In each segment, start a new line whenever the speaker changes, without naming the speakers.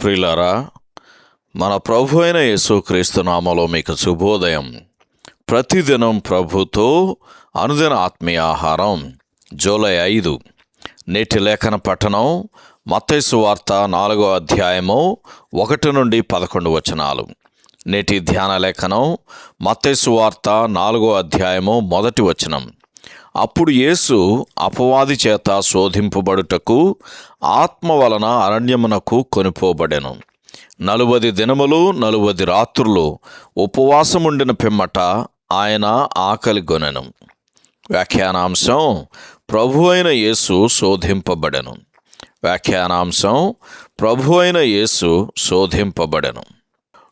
ప్రియులారా, మన ప్రభు అయిన యేసుక్రీస్తు నామములో మీకు శుభోదయం. ప్రతిదినం ప్రభుతో అనుదిన ఆత్మీయ ఆహారం. జూలై 5. నేటి లేఖన పఠనం మత్తయి సువార్త 4వ అధ్యాయము 1 నుండి 11 వచనాలు. నేటి ధ్యాన లేఖనం మత్తయి సువార్త 4వ అధ్యాయము 1 వచనం. అప్పుడు యేసు అపవాది చేత శోధింపబడుటకు ఆత్మ వలన అరణ్యమునకు కొనిపోబడెను. 40 దినములు 40 రాత్రులు ఉపవాసముండిన పిమ్మట ఆయన ఆకలి గొనెను. వ్యాఖ్యానాంశం: ప్రభు అయిన యేసు శోధింపబడెను. వ్యాఖ్యానాంశం: ప్రభు అయిన యేసు శోధింపబడెను.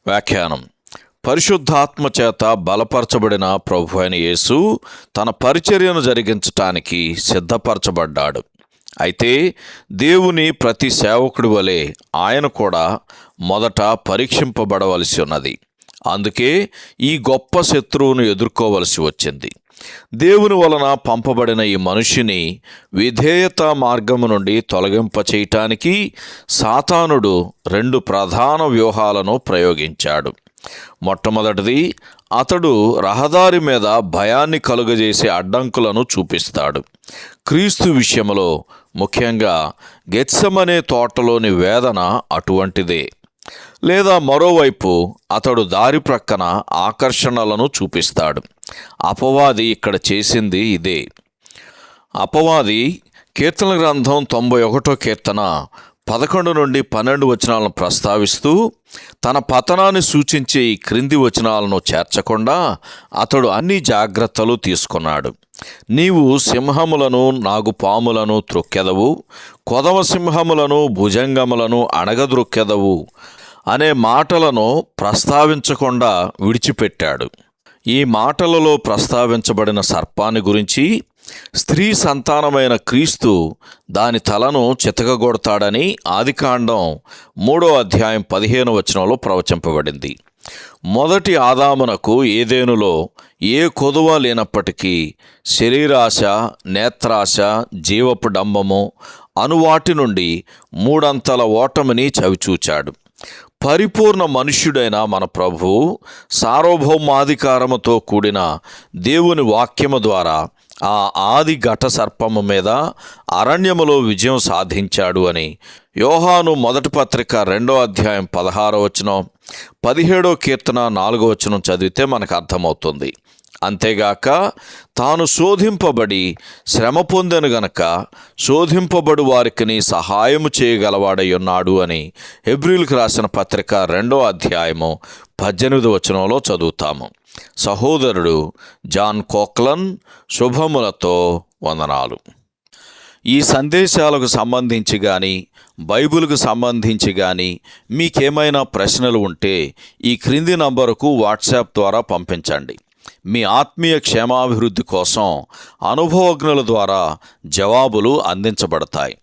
వ్యాఖ్యానం: పరిశుద్ధాత్మ చేత బలపరచబడిన ప్రభు అయిన యేసు తన పరిచర్యను జరిగించటానికి సిద్ధపరచబడ్డాడు. అయితే దేవుని ప్రతి సేవకుడి వలె ఆయన కూడా మొదట పరీక్షింపబడవలసి ఉన్నది. అందుకే ఈ గొప్ప శత్రువును ఎదుర్కోవలసి వచ్చింది. దేవుని వలన పంపబడిన ఈ మనిషిని విధేయత మార్గము నుండి తొలగింపచేయటానికి సాతానుడు 2 ప్రధాన వ్యూహాలను ప్రయోగించాడు. మొట్టమొదటిది, అతడు రహదారి మీద భయాన్ని కలుగజేసే అడ్డంకులను చూపిస్తాడు. క్రీస్తు విషయంలో, ముఖ్యంగా గెత్సెమనే తోటలోని వేదన అటువంటిదే. లేదా మరోవైపు అతడు దారి ప్రక్కన ఆకర్షణలను చూపిస్తాడు. అపవాది ఇక్కడ చేసింది ఇదే. అపవాది కీర్తన గ్రంథం 91వ కీర్తన 11 నుండి 12 వచనాలను ప్రస్తావిస్తూ తన పతనాన్ని సూచించే ఈ క్రింది వచనాలను చేర్చకుండా అతడు అన్ని జాగ్రత్తలు తీసుకున్నాడు. నీవు సింహములను నాగుపాములను త్రొక్కెదవు, కొదమ సింహములను భుజంగములను అణగద్రొక్కెదవు అనే మాటలను ప్రస్తావించకుండా విడిచిపెట్టాడు. ఈ మాటలలో ప్రస్తావించబడిన సర్పాన్ని గురించి స్త్రీ సంతానమైన క్రీస్తు దాని తలను చితకగొడతాడని ఆదికాండం 3వ అధ్యాయం 15వ వచనంలో ప్రవచింపబడింది. మొదటి ఆదామునకు ఏదెనులో ఏ కొదువ లేనప్పటికీ శరీరాశ, నేత్రాశ, జీవపు డంబము అనువాటి నుండి 3 అంతల ఓటమిని చవిచూచాడు. పరిపూర్ణ మనుష్యుడైన మన ప్రభువు సార్వభౌమాధికారముతో కూడిన దేవుని వాక్యము ద్వారా ఆ ఆది ఘట సర్పము మీద అరణ్యములో విజయం సాధించాడు అని యోహాను మొదటి పత్రిక 2వ అధ్యాయం 16వ వచనం, 17వ కీర్తన 4వ వచనం చదివితే మనకు అర్థమవుతుంది. అంతేగాక తాను శోధింపబడి శ్రమ పొందెను గనక శోధింపబడు వారికి సహాయము చేయగలవాడై ఉన్నాడు అని హెబ్రీయులకు రాసిన పత్రిక 2వ అధ్యాయము 18వ వచనంలో చదువుతాము. సహోదరుడు జాన్ కోక్లన్ శుభములతో వందనాలు. ఈ సందేశాలకు సంబంధించి కానీ బైబిల్కు సంబంధించి కానీ మీకేమైనా ప్రశ్నలు ఉంటే ఈ క్రింది నంబరుకు వాట్సాప్ ద్వారా పంపించండి. మీ ఆత్మీయ క్షేమాభివృద్ధి కోసం అనుభవజ్ఞుల ద్వారా జవాబులు అందించబడతాయి.